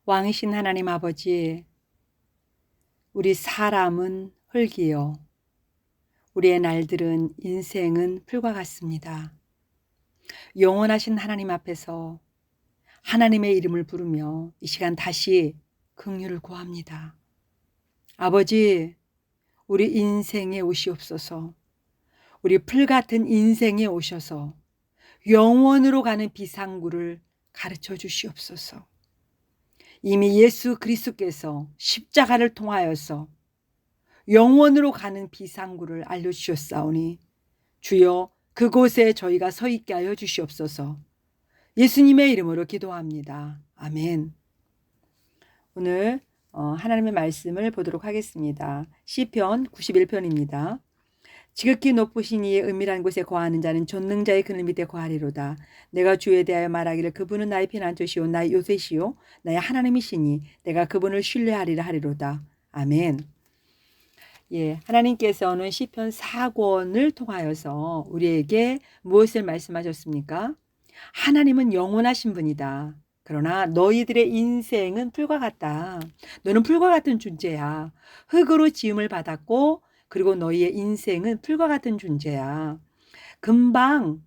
왕이신 하나님 아버지, 우리 사람은 흙이요. 우리의 날들은 인생은 풀과 같습니다. 영원하신 하나님 앞에서 하나님의 이름을 부르며 이 시간 다시 긍휼을 구합니다. 아버지, 우리 인생에 오시옵소서. 우리 풀 같은 인생에 오셔서 영원으로 가는 비상구를 가르쳐 주시옵소서. 이미 예수 그리스도께서 십자가를 통하여서 영원으로 가는 비상구를 알려주셨사오니 주여 그곳에 저희가 서 있게 하여 주시옵소서. 예수님의 이름으로 기도합니다. 아멘. 오늘 하나님의 말씀을 보도록 하겠습니다. 시편 91편입니다. 지극히 높으신 이의 은밀한 곳에 거하는 자는 전능자의 그늘 밑에 거하리로다. 내가 주에 대하여 말하기를 그분은 나의 피난처시오 나의 요새시오 나의 하나님이시니 내가 그분을 신뢰하리라 하리로다. 아멘. 예, 하나님께서는 시편 4권을 통하여서 우리에게 무엇을 말씀하셨습니까? 하나님은 영원하신 분이다. 그러나 너희들의 인생은 풀과 같다. 너는 풀과 같은 존재야. 흙으로 지음을 받았고 그리고 너희의 인생은 풀과 같은 존재야. 금방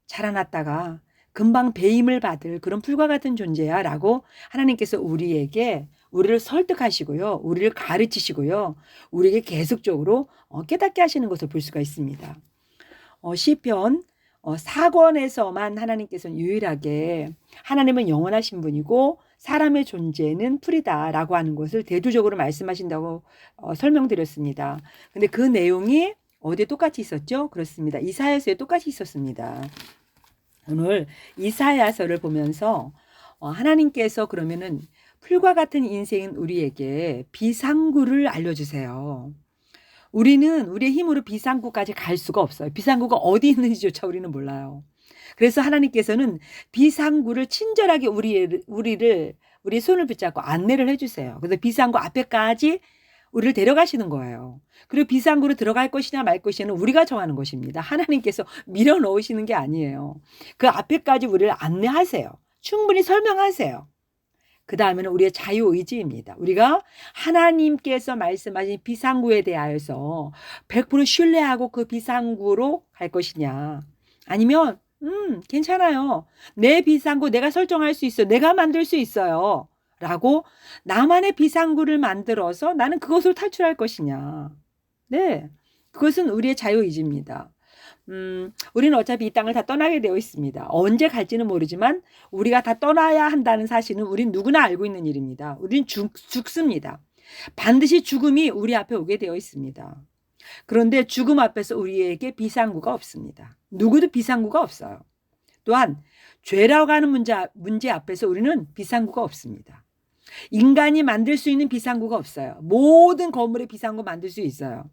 자라났다가 금방 배임을 받을 그런 풀과 같은 존재야 라고 하나님께서 우리를 설득하시고요. 우리를 가르치시고요. 우리에게 계속적으로 깨닫게 하시는 것을 볼 수가 있습니다. 시편 4권에서만 하나님께서는 유일하게 하나님은 영원하신 분이고 사람의 존재는 풀이다 라고 하는 것을 대두적으로 말씀하신다고 설명드렸습니다. 근데 그 내용이 어디에 똑같이 있었죠? 그렇습니다. 이사야서에 똑같이 있었습니다. 오늘 이사야서를 보면서 하나님께서 그러면은 풀과 같은 인생인 우리에게 비상구를 알려주세요. 우리는 우리의 힘으로 비상구까지 갈 수가 없어요. 비상구가 어디 있는지조차 우리는 몰라요. 그래서 하나님께서는 비상구를 친절하게 우리 손을 붙잡고 안내를 해주세요. 그래서 비상구 앞에까지 우리를 데려가시는 거예요. 그리고 비상구로 들어갈 것이냐 말 것이냐는 우리가 정하는 것입니다. 하나님께서 밀어 넣으시는 게 아니에요. 그 앞에까지 우리를 안내하세요. 충분히 설명하세요. 그 다음에는 우리의 자유의지입니다. 우리가 하나님께서 말씀하신 비상구에 대하여서 100% 신뢰하고 그 비상구로 갈 것이냐. 아니면 괜찮아요. 내 비상구 내가 설정할 수 있어요. 내가 만들 수 있어요. 라고 나만의 비상구를 만들어서 나는 그것으로 탈출할 것이냐. 네, 그것은 우리의 자유의지입니다. 우리는 어차피 이 땅을 다 떠나게 되어 있습니다. 언제 갈지는 모르지만 우리가 다 떠나야 한다는 사실은 우린 누구나 알고 있는 일입니다. 우린 죽습니다. 반드시 죽음이 우리 앞에 오게 되어 있습니다. 그런데 죽음 앞에서 우리에게 비상구가 없습니다. 누구도 비상구가 없어요. 또한 죄라고 하는 문제 앞에서 우리는 비상구가 없습니다. 인간이 만들 수 있는 비상구가 없어요. 모든 건물에 비상구 만들 수 있어요.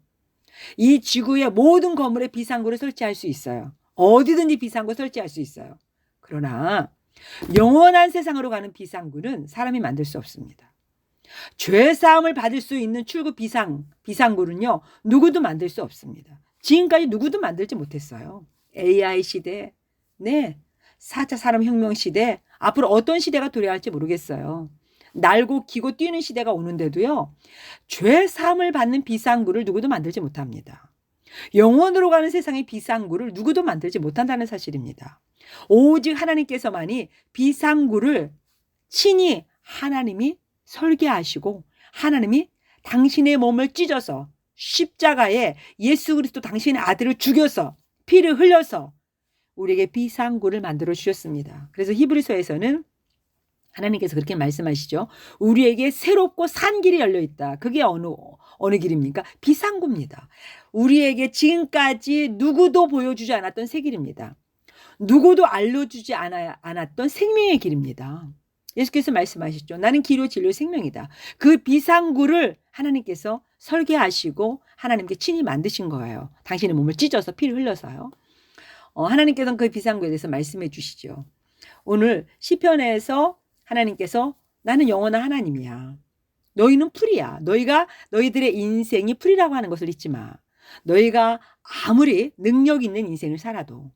이 지구의 모든 건물에 비상구를 설치할 수 있어요. 어디든지 비상구 설치할 수 있어요. 그러나 영원한 세상으로 가는 비상구는 사람이 만들 수 없습니다. 죄사함을 받을 수 있는 출구 비상구는요. 누구도 만들 수 없습니다. 지금까지 누구도 만들지 못했어요. AI 시대, 네, 4차 산업혁명 시대, 앞으로 어떤 시대가 도래할지 모르겠어요. 날고 기고 뛰는 시대가 오는데도요. 죄 사함을 받는 비상구를 누구도 만들지 못합니다. 영원으로 가는 세상의 비상구를 누구도 만들지 못한다는 사실입니다. 오직 하나님께서만이 비상구를 친히 하나님이 설계하시고 하나님이 당신의 몸을 찢어서 십자가에 예수 그리스도 당신의 아들을 죽여서 피를 흘려서 우리에게 비상구를 만들어 주셨습니다. 그래서 히브리서에서는 하나님께서 그렇게 말씀하시죠. 우리에게 새롭고 산 길이 열려 있다. 그게 어느 길입니까? 비상구입니다. 우리에게 지금까지 누구도 보여주지 않았던 새 길입니다. 누구도 알려주지 않았던 생명의 길입니다. 예수께서 말씀하셨죠. 나는 길이요 진리요 생명이다. 그 비상구를 하나님께서 설계하시고 하나님께 친히 만드신 거예요. 당신의 몸을 찢어서 피를 흘려서요. 하나님께서는 그 비상구에 대해서 말씀해 주시죠. 오늘 시편에서 하나님께서 나는 영원한 하나님이야. 너희는 풀이야. 너희들의 인생이 풀이라고 하는 것을 잊지 마. 너희가 아무리 능력 있는 인생을 살아도,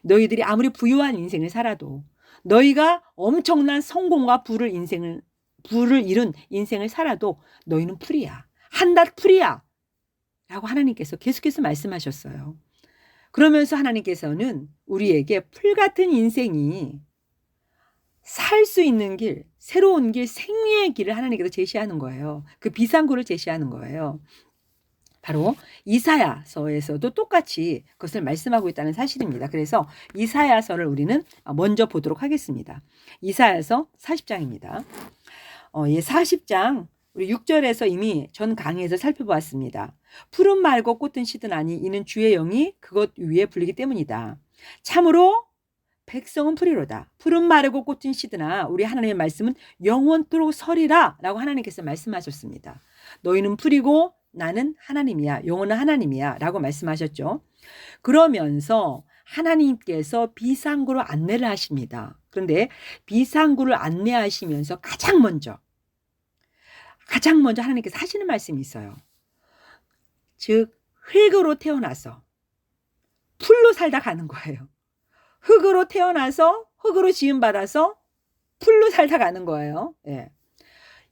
너희들이 아무리 부유한 인생을 살아도, 너희가 엄청난 성공과 부를 인생을 부를 이룬 인생을 살아도 너희는 풀이야. 한낱 풀이야. 라고 하나님께서 계속해서 말씀하셨어요. 그러면서 하나님께서는 우리에게 풀 같은 인생이 살 수 있는 길, 새로운 길, 생명의 길을 하나님께서 제시하는 거예요. 그 비상구를 제시하는 거예요. 바로 이사야서에서도 똑같이 그것을 말씀하고 있다는 사실입니다. 그래서 이사야서를 우리는 먼저 보도록 하겠습니다. 이사야서 40장입니다. 40장 우리 6절에서 이미 전 강의에서 살펴보았습니다. 푸른 말고 꽃은 시드나니 이는 주의 영이 그것 위에 불리기 때문이다. 참으로 백성은 풀이로다. 푸른 마르고 꽃은 시드나 우리 하나님의 말씀은 영원토록 서리라 라고 하나님께서 말씀하셨습니다. 너희는 풀이고 나는 하나님이야. 영원한 하나님이야 라고 말씀하셨죠. 그러면서 하나님께서 비상구로 안내를 하십니다. 그런데 비상구를 안내하시면서 가장 먼저 하나님께서 하시는 말씀이 있어요. 즉 흙으로 태어나서 풀로 살다 가는 거예요. 흙으로 태어나서 흙으로 지음받아서 풀로 살다 가는 거예요. 예.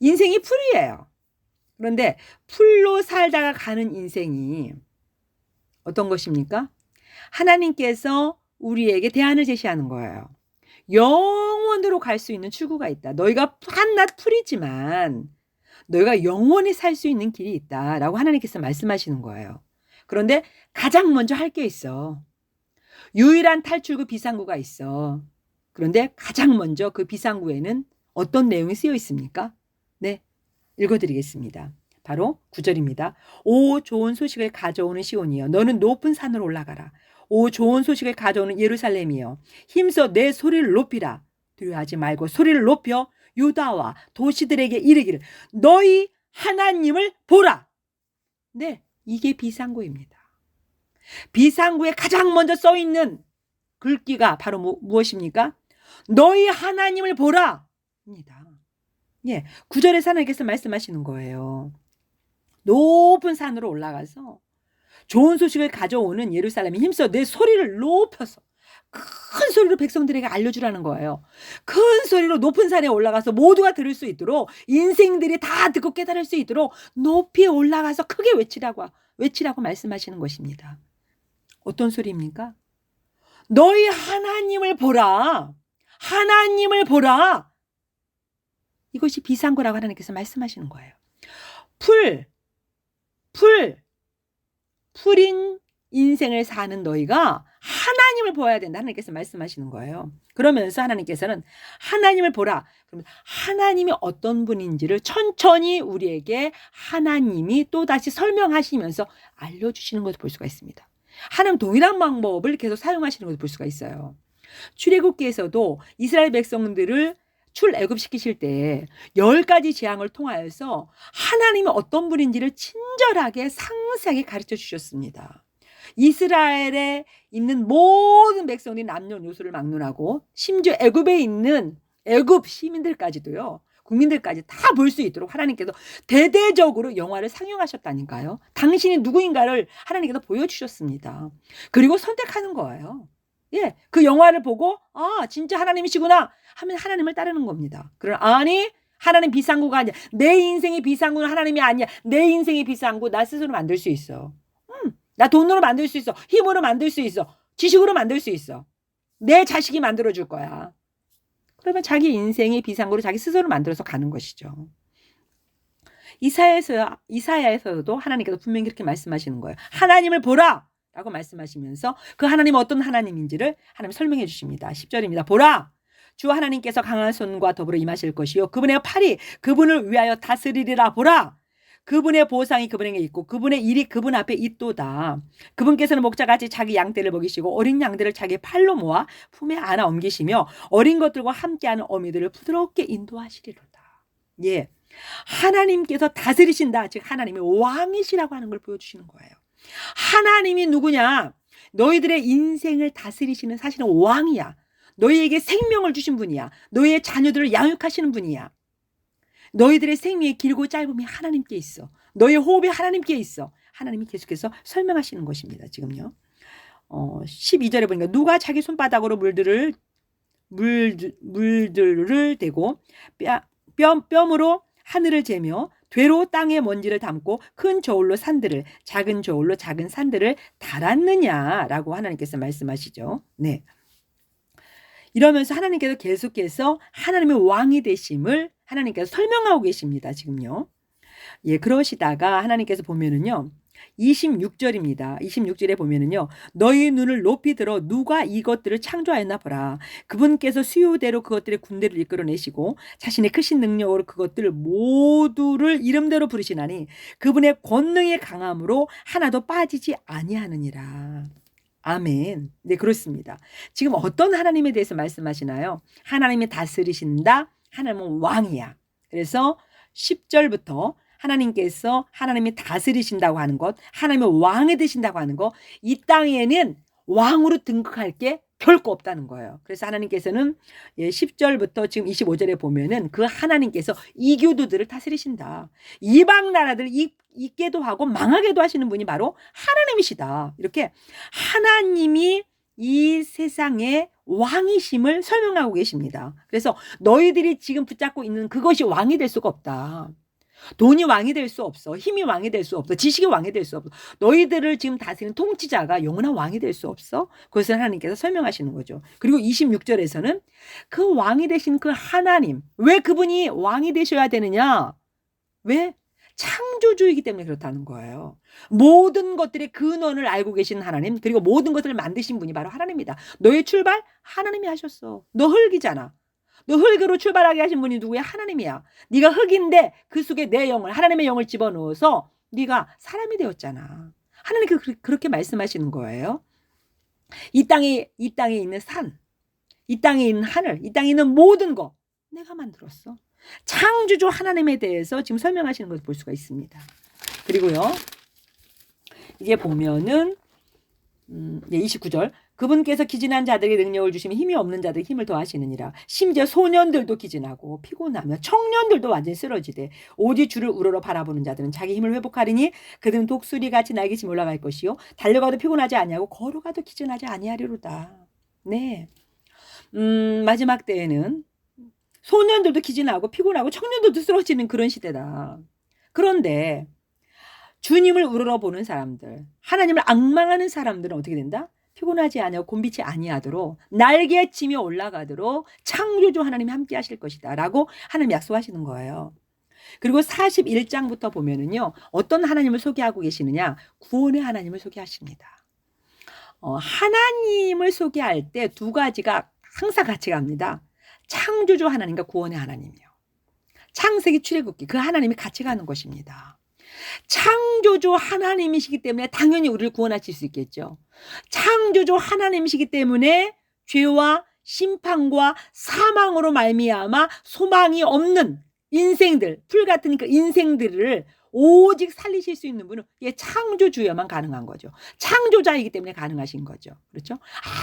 인생이 풀이에요. 그런데 풀로 살다가 가는 인생이 어떤 것입니까? 하나님께서 우리에게 대안을 제시하는 거예요. 영원으로 갈 수 있는 출구가 있다. 너희가 한낱 풀이지만 너희가 영원히 살 수 있는 길이 있다라고 하나님께서 말씀하시는 거예요. 그런데 가장 먼저 할 게 있어. 유일한 탈출구 비상구가 있어. 그런데 가장 먼저 그 비상구에는 어떤 내용이 쓰여 있습니까? 네, 읽어드리겠습니다. 바로 9절입니다. 오 좋은 소식을 가져오는 시온이여 너는 높은 산으로 올라가라. 오 좋은 소식을 가져오는 예루살렘이여 힘써 내 소리를 높이라. 두려워하지 말고 소리를 높여 유다와 도시들에게 이르기를 너희 하나님을 보라. 네, 이게 비상구입니다. 비상구에 가장 먼저 써있는 글귀가 바로 무엇입니까? 너희 하나님을 보라 입니다. 예, 9절에서 하나님께서 말씀하시는 거예요. 높은 산으로 올라가서 좋은 소식을 가져오는 예루살렘에 힘써 내 소리를 높여서 큰 소리로 백성들에게 알려주라는 거예요. 큰 소리로 높은 산에 올라가서 모두가 들을 수 있도록 인생들이 다 듣고 깨달을 수 있도록 높이 올라가서 크게 외치라고 말씀하시는 것입니다. 어떤 소리입니까? 너희 하나님을 보라. 하나님을 보라. 이것이 비상구라고 하나님께서 말씀하시는 거예요. 풀인 인생을 사는 너희가 하나님을 보아야 된다. 하나님께서 말씀하시는 거예요. 그러면서 하나님께서는 하나님을 보라. 그러면 하나님이 어떤 분인지를 천천히 우리에게 하나님이 또다시 설명하시면서 알려주시는 것을 볼 수가 있습니다. 하나님 동일한 방법을 계속 사용하시는 것을 볼 수가 있어요. 출애굽기에서도 이스라엘 백성들을 출애굽시키실 때 10가지 재앙을 통하여서 하나님이 어떤 분인지를 친절하게 상세하게 가르쳐 주셨습니다. 이스라엘에 있는 모든 백성들이 남녀노소를 막론하고 심지어 애굽에 있는 애굽 시민들까지도요. 국민들까지 다 볼 수 있도록 하나님께서 대대적으로 영화를 상영하셨다니까요. 당신이 누구인가를 하나님께서 보여주셨습니다. 그리고 선택하는 거예요. 예, 그 영화를 보고 아 진짜 하나님이시구나 하면 하나님을 따르는 겁니다. 그러나 아니 하나님 비상구가 아니야. 내 인생의 비상구는 하나님이 아니야. 내 인생의 비상구 나 스스로 만들 수 있어. 나 돈으로 만들 수 있어. 힘으로 만들 수 있어. 지식으로 만들 수 있어. 내 자식이 만들어줄 거야. 그러면 자기 인생의 비상구로 자기 스스로 만들어서 가는 것이죠. 이사야에서도 하나님께서 분명히 그렇게 말씀하시는 거예요. 하나님을 보라! 라고 말씀하시면서 그 하나님은 어떤 하나님인지를 하나님 설명해 주십니다. 10절입니다. 보라! 주 하나님께서 강한 손과 더불어 임하실 것이요 그분의 팔이 그분을 위하여 다스리리라. 보라! 그분의 보상이 그분에게 있고 그분의 일이 그분 앞에 있도다. 그분께서는 목자같이 자기 양떼를 먹이시고 어린 양들을 자기 팔로 모아 품에 안아 옮기시며 어린 것들과 함께하는 어미들을 부드럽게 인도하시리로다. 예, 하나님께서 다스리신다. 즉 하나님이 왕이시라고 하는 걸 보여주시는 거예요. 하나님이 누구냐? 너희들의 인생을 다스리시는 사실은 왕이야. 너희에게 생명을 주신 분이야. 너희의 자녀들을 양육하시는 분이야. 너희들의 생명의 길고 짧음이 하나님께 있어. 너희의 호흡이 하나님께 있어. 하나님이 계속해서 설명하시는 것입니다. 지금요. 12절에 보니까 누가 자기 손바닥으로 물들을 대고 뼘으로 하늘을 재며 되로 땅의 먼지를 담고 큰 저울로 산들을, 작은 저울로 작은 산들을 달았느냐라고 하나님께서 말씀하시죠. 네. 이러면서 하나님께서 계속해서 하나님의 왕이 되심을 하나님께서 설명하고 계십니다. 지금요. 예, 그러시다가 하나님께서 보면은요. 26절입니다. 26절에 보면은요. 너희 눈을 높이 들어 누가 이것들을 창조하였나 보라. 그분께서 수요대로 그것들의 군대를 이끌어내시고 자신의 크신 능력으로 그것들 모두를 이름대로 부르시나니 그분의 권능의 강함으로 하나도 빠지지 아니하느니라. 아멘. 네, 그렇습니다. 지금 어떤 하나님에 대해서 말씀하시나요? 하나님이 다스리신다. 하나님은 왕이야. 그래서 10절부터 하나님께서 하나님이 다스리신다고 하는 것, 하나님의 왕이 되신다고 하는 것, 이 땅에는 왕으로 등극할 게 결코 없다는 거예요. 그래서 하나님께서는 10절부터 지금 25절에 보면은 그 하나님께서 이교도들을 다스리신다. 이방 나라들 있게도 하고 망하게도 하시는 분이 바로 하나님이시다. 이렇게 하나님이 이 세상의 왕이심을 설명하고 계십니다. 그래서 너희들이 지금 붙잡고 있는 그것이 왕이 될 수가 없다. 돈이 왕이 될 수 없어. 힘이 왕이 될 수 없어. 지식이 왕이 될 수 없어. 너희들을 지금 다스리는 통치자가 영원한 왕이 될 수 없어. 그것을 하나님께서 설명하시는 거죠. 그리고 26절에서는 그 왕이 되신 그 하나님, 왜 그분이 왕이 되셔야 되느냐? 왜? 창조주이기 때문에 그렇다는 거예요. 모든 것들의 근원을 알고 계신 하나님, 그리고 모든 것을 만드신 분이 바로 하나님이다. 너의 출발 하나님이 하셨어. 너 흙이잖아. 너 흙으로 출발하게 하신 분이 누구야? 하나님이야. 네가 흙인데 그 속에 내 영을, 하나님의 영을 집어넣어서 네가 사람이 되었잖아. 하나님께서 그렇게 말씀하시는 거예요. 이 땅에 있는 산, 이 땅에 있는 하늘, 이 땅에 있는 모든 거 내가 만들었어. 창조주 하나님에 대해서 지금 설명하시는 것을 볼 수가 있습니다. 그리고요, 이게 보면은 29절 그분께서 기진한 자들에게 능력을 주시며 힘이 없는 자들에게 힘을 더하시느니라. 심지어 소년들도 기진하고 피곤하며 청년들도 완전히 쓰러지되 오직 주를 우러러 바라보는 자들은 자기 힘을 회복하리니 그들은 독수리같이 날개치며 올라갈 것이요 달려가도 피곤하지 아니하고 걸어가도 기진하지 아니하리로다. 네. 마지막 때에는 소년들도 기진하고 피곤하고 청년들도 쓰러지는 그런 시대다. 그런데 주님을 우러러보는 사람들, 하나님을 앙망하는 사람들은 어떻게 된다? 피곤하지 아니하고 곤비치 아니하도록 날개치며 올라가도록 창조주 하나님이 함께 하실 것이다 라고 하나님 약속하시는 거예요. 그리고 41장부터 보면은요, 어떤 하나님을 소개하고 계시느냐? 구원의 하나님을 소개하십니다. 하나님을 소개할 때 두 가지가 항상 같이 갑니다. 창조주 하나님과 구원의 하나님이요. 창세기 출애굽기 그 하나님이 같이 가는 것입니다. 창조주 하나님이시기 때문에 당연히 우리를 구원하실 수 있겠죠. 창조주 하나님이시기 때문에 죄와 심판과 사망으로 말미암아 소망이 없는 인생들, 풀 같은 그 인생들을 오직 살리실 수 있는 분은 창조주여만 가능한 거죠. 창조자이기 때문에 가능하신 거죠. 그렇죠?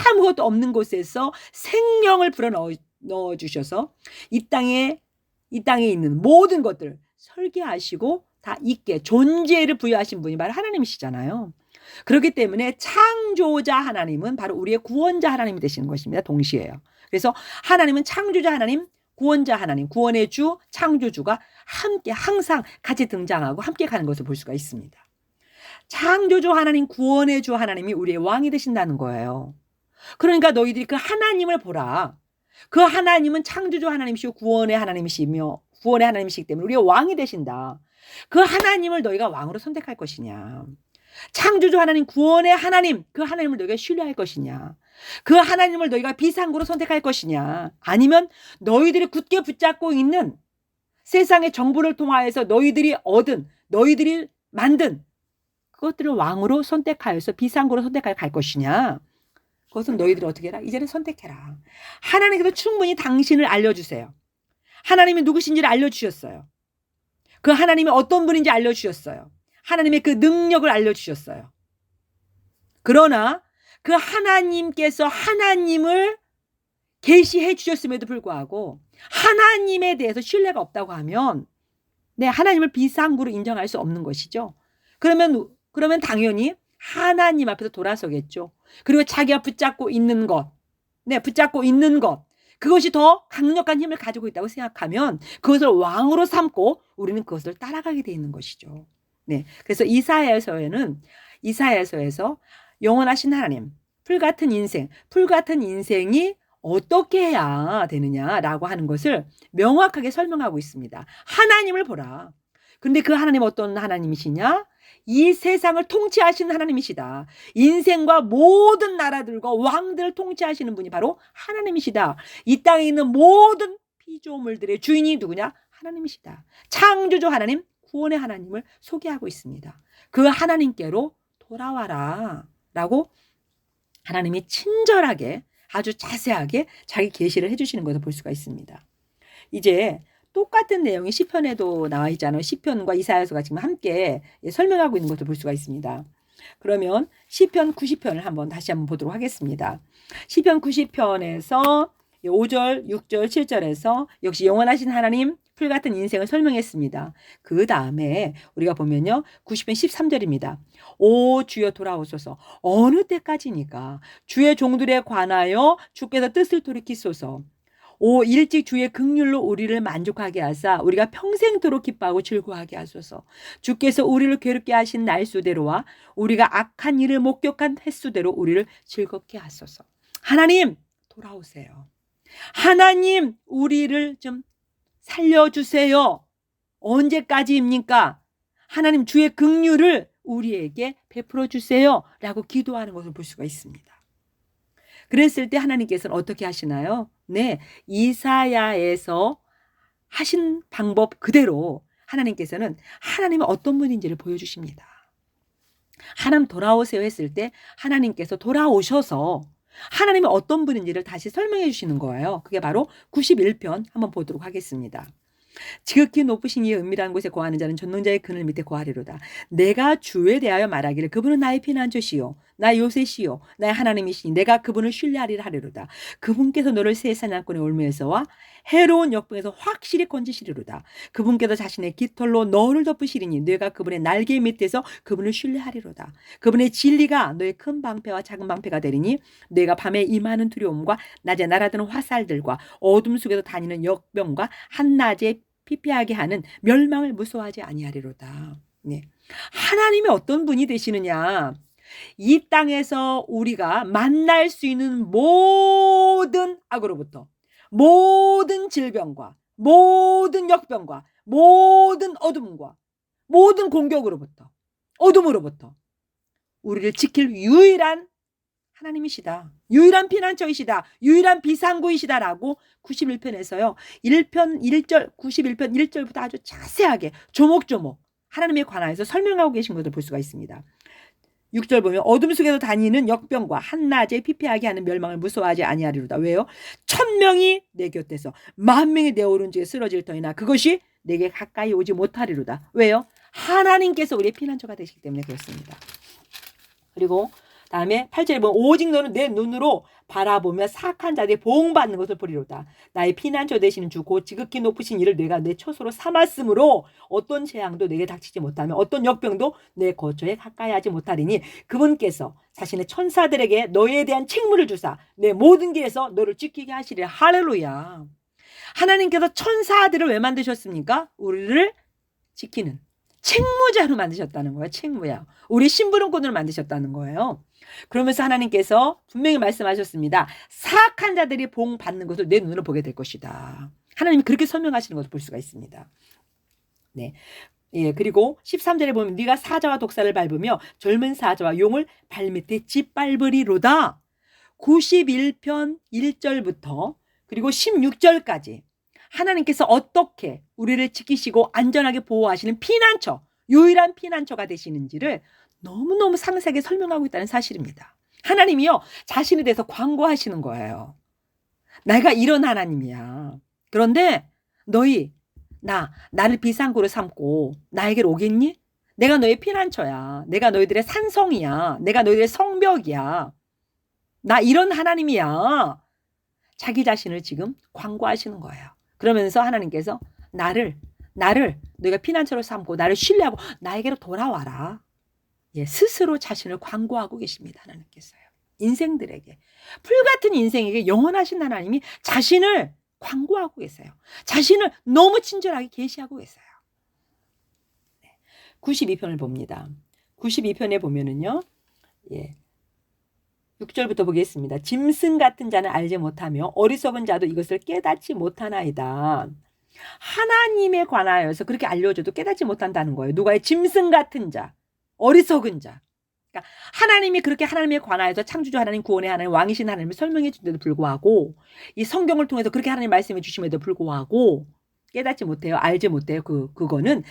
아무것도 없는 곳에서 생명을 불어넣어 주셔서 이 땅에 있는 모든 것들을 설계하시고 다 있게 존재를 부여하신 분이 바로 하나님이시잖아요. 그렇기 때문에 창조자 하나님은 바로 우리의 구원자 하나님이 되시는 것입니다. 동시에요. 그래서 하나님은 창조자 하나님, 구원자 하나님, 구원의 주, 창조주가 함께 항상 같이 등장하고 함께 가는 것을 볼 수가 있습니다. 창조주 하나님, 구원의 주 하나님이 우리의 왕이 되신다는 거예요. 그러니까 너희들이 그 하나님을 보라. 그 하나님은 창조주 하나님이시고 구원의 하나님이시며 구원의 하나님이시기 때문에 우리의 왕이 되신다. 그 하나님을 너희가 왕으로 선택할 것이냐? 창조주 하나님, 구원의 하나님, 그 하나님을 너희가 신뢰할 것이냐? 그 하나님을 너희가 비상구로 선택할 것이냐? 아니면 너희들이 굳게 붙잡고 있는 세상의 정보를 통하여서 너희들이 얻은, 너희들이 만든 그것들을 왕으로 선택하여서 비상구로 선택할 것이냐? 그것은 너희들이 어떻게 해라? 이제는 선택해라. 하나님께서 충분히 당신을 알려주세요. 하나님이 누구신지를 알려주셨어요. 그 하나님이 어떤 분인지 알려주셨어요. 하나님의 그 능력을 알려주셨어요. 그러나 그 하나님께서 하나님을 계시해 주셨음에도 불구하고 하나님에 대해서 신뢰가 없다고 하면 하나님을 비상구로 인정할 수 없는 것이죠. 그러면 당연히 하나님 앞에서 돌아서겠죠. 그리고 자기가 붙잡고 있는 것, 그것이 더 강력한 힘을 가지고 있다고 생각하면 그것을 왕으로 삼고 우리는 그것을 따라가게 돼 있는 것이죠. 네. 그래서 이사야서에서 영원하신 하나님, 풀같은 인생이 어떻게 해야 되느냐라고 하는 것을 명확하게 설명하고 있습니다. 하나님을 보라. 근데 그 하나님 어떤 하나님이시냐? 이 세상을 통치하시는 하나님이시다. 인생과 모든 나라들과 왕들을 통치하시는 분이 바로 하나님이시다. 이 땅에 있는 모든 피조물들의 주인이 누구냐? 하나님이시다. 창조주 하나님, 구원의 하나님을 소개하고 있습니다. 그 하나님께로 돌아와라 라고 하나님이 친절하게 아주 자세하게 자기 계시를 해주시는 것을 볼 수가 있습니다. 이제 똑같은 내용이 시편에도 나와 있잖아요. 시편과 이사야서가 지금 함께 설명하고 있는 것을 볼 수가 있습니다. 그러면 시편 90편을 다시 한번 보도록 하겠습니다. 시편 90편에서 5절, 6절, 7절에서 역시 영원하신 하나님, 풀같은 인생을 설명했습니다. 그 다음에 우리가 보면요. 90편 13절입니다. 오 주여 돌아오소서. 어느 때까지니까 주의 종들에 관하여 주께서 뜻을 돌이키소서. 오 일찍 주의 긍휼로 우리를 만족하게 하사 우리가 평생도록 기뻐하고 즐거워하게 하소서. 주께서 우리를 괴롭게 하신 날수대로와 우리가 악한 일을 목격한 횟수대로 우리를 즐겁게 하소서. 하나님 돌아오세요. 하나님 우리를 좀 살려주세요. 언제까지입니까? 하나님 주의 긍휼을 우리에게 베풀어 주세요 라고 기도하는 것을 볼 수가 있습니다. 그랬을 때 하나님께서는 어떻게 하시나요? 네, 이사야에서 하신 방법 그대로 하나님께서는 하나님은 어떤 분인지를 보여주십니다. 하나님 돌아오세요 했을 때 하나님께서 돌아오셔서 하나님은 어떤 분인지를 다시 설명해 주시는 거예요. 그게 바로 91편 한번 보도록 하겠습니다. 지극히 높으신 이의 은밀한 곳에 거하는 자는 전능자의 그늘 밑에 거하리로다. 내가 주에 대하여 말하기를 그분은 나의 피난처시요 나의 요새시요 나의 하나님이시니 내가 그분을 신뢰하리라 하리로다. 그분께서 너를 새 사냥꾼의 올무에서와 해로운 역병에서 확실히 건지시리로다. 그분께서 자신의 깃털로 너를 덮으시리니 내가 그분의 날개 밑에서 그분을 신뢰하리로다. 그분의 진리가 너의 큰 방패와 작은 방패가 되리니 내가 밤에 임하는 두려움과 낮에 날아드는 화살들과 어둠 속에서 다니는 역병과 한낮에 피폐하게 하는 멸망을 무서워하지 아니하리로다. 네. 하나님이 어떤 분이 되시느냐? 이 땅에서 우리가 만날 수 있는 모든 악으로부터, 모든 질병과, 모든 역병과, 모든 어둠과, 모든 공격으로부터, 어둠으로부터 우리를 지킬 유일한 하나님이시다. 유일한 피난처이시다. 유일한 비상구이시다라고 91편에서요. 91편 1절부터 아주 자세하게 조목조목 하나님에 관하여서 설명하고 계신 것을 볼 수가 있습니다. 6절 보면 어둠 속에서 다니는 역병과 한낮에 피폐하게 하는 멸망을 무서워하지 아니하리로다. 왜요? 1000명이 내 곁에서 10,000명이 내 오른쪽에 쓰러질 터이나 그것이 내게 가까이 오지 못하리로다. 왜요? 하나님께서 우리의 피난처가 되시기 때문에 그렇습니다. 그리고 다음에 8절에 보면 오직 너는 내 눈으로 바라보며 사악한 자들이 보응받는 것을 보리로다. 나의 피난처 되시는 주 곧 지극히 높으신 이를 내가 내 처소로 삼았으므로 어떤 재앙도 내게 닥치지 못하며 어떤 역병도 내 거처에 가까이 하지 못하리니 그분께서 자신의 천사들에게 너에 대한 책무를 주사 내 모든 길에서 너를 지키게 하시리라. 할렐루야. 하나님께서 천사들을 왜 만드셨습니까? 우리를 지키는 책무자로 만드셨다는 거예요. 책무야. 우리 심부름꾼으로 만드셨다는 거예요. 그러면서 하나님께서 분명히 말씀하셨습니다. 사악한 자들이 복 받는 것을 내 눈으로 보게 될 것이다. 하나님이 그렇게 설명하시는 것을 볼 수가 있습니다. 네. 예, 그리고 13절에 보면 네가 사자와 독사를 밟으며 젊은 사자와 용을 발밑에 짓밟으리로다. 91편 1절부터 그리고 16절까지 하나님께서 어떻게 우리를 지키시고 안전하게 보호하시는 피난처, 유일한 피난처가 되시는지를 너무너무 상세하게 설명하고 있다는 사실입니다. 하나님이요, 자신에 대해서 광고하시는 거예요. 내가 이런 하나님이야. 그런데 너희, 나를 비상구로 삼고 나에게로 오겠니? 내가 너의 피난처야. 내가 너희들의 산성이야. 내가 너희들의 성벽이야. 나 이런 하나님이야. 자기 자신을 지금 광고하시는 거예요. 그러면서 하나님께서 나를 너희가 피난처로 삼고 나를 신뢰하고 나에게로 돌아와라. 예, 스스로 자신을 광고하고 계십니다. 하나님께서요. 인생들에게, 풀같은 인생에게 영원하신 하나님이 자신을 광고하고 계세요. 자신을 너무 친절하게 계시하고 계세요. 92편을 봅니다. 92편에 보면은요, 6절부터 보겠습니다. 짐승 같은 자는 알지 못하며 어리석은 자도 이것을 깨닫지 못하나이다. 하나님에 관하여서 그렇게 알려줘도 깨닫지 못한다는 거예요. 누가의 짐승 같은 자, 어리석은 자. 그러니까 하나님이 그렇게 하나님에 관하여서 창조주 하나님, 구원의 하나님, 왕이신 하나님을 설명해 준데도 불구하고, 이 성경을 통해서 그렇게 하나님 말씀해 주심에도 불구하고 깨닫지 못해요. 알지 못해요. 그거는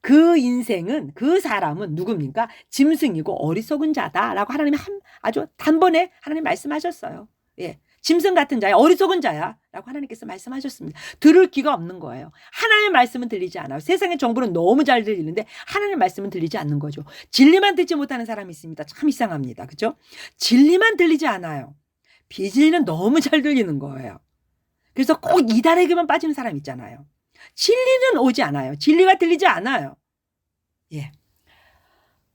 그 인생은, 그 사람은 누굽니까? 짐승이고 어리석은 자다라고 하나님이 아주 단번에 하나님 말씀하셨어요. 짐승 같은 자야, 어리석은 자야 라고 하나님께서 말씀하셨습니다. 들을 귀가 없는 거예요. 하나님의 말씀은 들리지 않아요. 세상의 정보는 너무 잘 들리는데 하나님의 말씀은 들리지 않는 거죠. 진리만 듣지 못하는 사람이 있습니다. 참 이상합니다. 그렇죠? 진리만 들리지 않아요. 비진리는 너무 잘 들리는 거예요. 그래서 꼭 이단에게만 빠지는 사람 있잖아요. 진리는 오지 않아요. 진리가 들리지 않아요.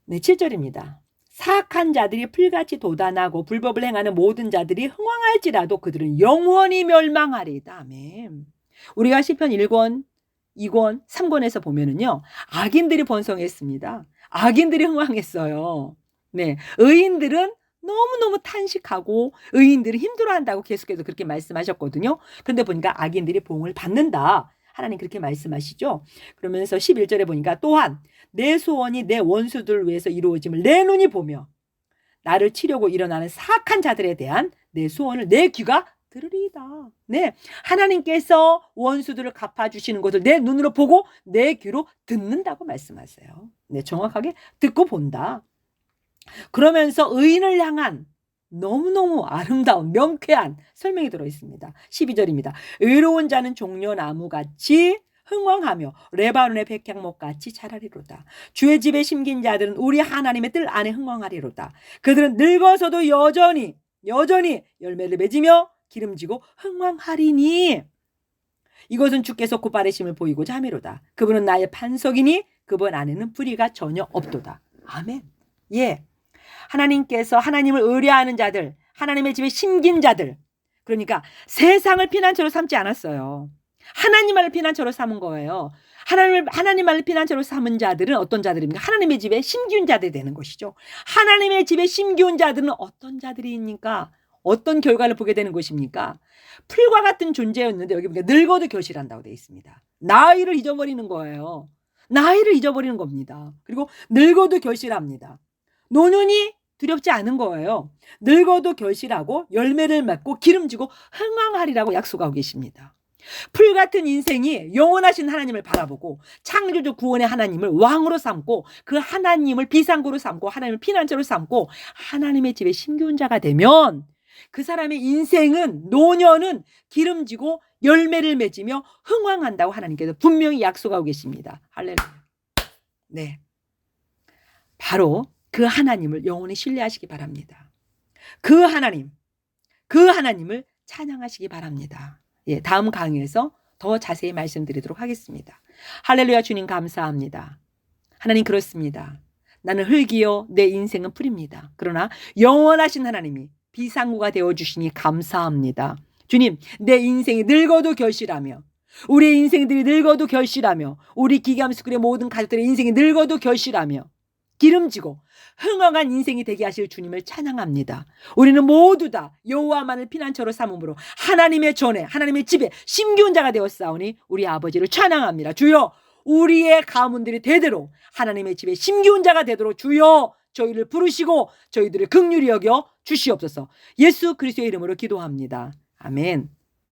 네, 7절입니다. 사악한 자들이 풀같이 도단하고 불법을 행하는 모든 자들이 흥왕할지라도 그들은 영원히 멸망하리이다. 아멘. 우리가 시편 1권, 2권, 3권에서 보면은요, 악인들이 번성했습니다. 악인들이 흥왕했어요. 네, 의인들은 너무너무 탄식하고 의인들이 힘들어한다고 계속해서 그렇게 말씀하셨거든요. 그런데 보니까 악인들이 보응을 받는다. 하나님 그렇게 말씀하시죠. 그러면서 11절에 보니까 또한 내 소원이 내 원수들을 위해서 이루어짐을 내 눈이 보며 나를 치려고 일어나는 사악한 자들에 대한 내 소원을 내 귀가 들으리이다. 네, 하나님께서 원수들을 갚아주시는 것을 내 눈으로 보고 내 귀로 듣는다고 말씀하세요. 네, 정확하게 듣고 본다. 그러면서 의인을 향한 너무너무 아름다운 명쾌한 설명이 들어있습니다. 12절입니다. 의로운 자는 종려나무같이 흥왕하며 레바논의 백향목같이 자라리로다. 주의 집에 심긴 자들은 우리 하나님의 뜰 안에 흥왕하리로다. 그들은 늙어서도 여전히 열매를 맺으며 기름지고 흥왕하리니 이것은 주께서 곧바르심을 보이고자 함이로다. 그분은 나의 반석이니 그분 안에는 불의가 전혀 없도다. 아멘. 하나님께서 하나님을 의뢰하는 자들, 하나님의 집에 심긴 자들, 그러니까 세상을 피난처로 삼지 않았어요. 하나님만을 피난처로 삼은 거예요. 하나님만을 피난처로 삼은 자들은 어떤 자들입니까? 하나님의 집에 심기운 자들이 되는 것이죠. 하나님의 집에 심기운 자들은 어떤 자들입니까? 어떤 결과를 보게 되는 것입니까? 풀과 같은 존재였는데 여기 보니까 늙어도 결실한다고 되어 있습니다. 나이를 잊어버리는 거예요. 나이를 잊어버리는 겁니다. 그리고 늙어도 결실합니다. 노년이 두렵지 않은 거예요. 늙어도 결실하고 열매를 맺고 기름지고 흥왕하리라고 약속하고 계십니다. 풀 같은 인생이 영원하신 하나님을 바라보고 창조주 구원의 하나님을 왕으로 삼고 그 하나님을 비상구로 삼고 하나님을 피난처로 삼고 하나님의 집에 심기운 자가 되면 그 사람의 인생은 노년은 기름지고 열매를 맺으며 흥왕한다고 하나님께서 분명히 약속하고 계십니다. 할렐루야. 네, 바로 그 하나님을 영원히 신뢰하시기 바랍니다. 그 하나님을 찬양하시기 바랍니다. 다음 강의에서 더 자세히 말씀드리도록 하겠습니다. 할렐루야. 주님 감사합니다. 하나님 그렇습니다. 나는 흙이요 내 인생은 풀입니다. 그러나 영원하신 하나님이 비상구가 되어주시니 감사합니다. 주님, 내 인생이 늙어도 결실하며 우리의 인생들이 늙어도 결실하며 우리 기감스쿨의 모든 가족들의 인생이 늙어도 결실하며 기름지고 흥왕한 인생이 되게 하실 주님을 찬양합니다. 우리는 모두 다 여호와만을 피난처로 삼음으로 하나님의 전에 하나님의 집에 심기운 자가 되었사오니 우리 아버지를 찬양합니다. 주여, 우리의 가문들이 대대로 하나님의 집에 심기운 자가 되도록 주여 저희를 부르시고 저희들을 긍휼히 여겨 주시옵소서. 예수 그리스도의 이름으로 기도합니다. 아멘.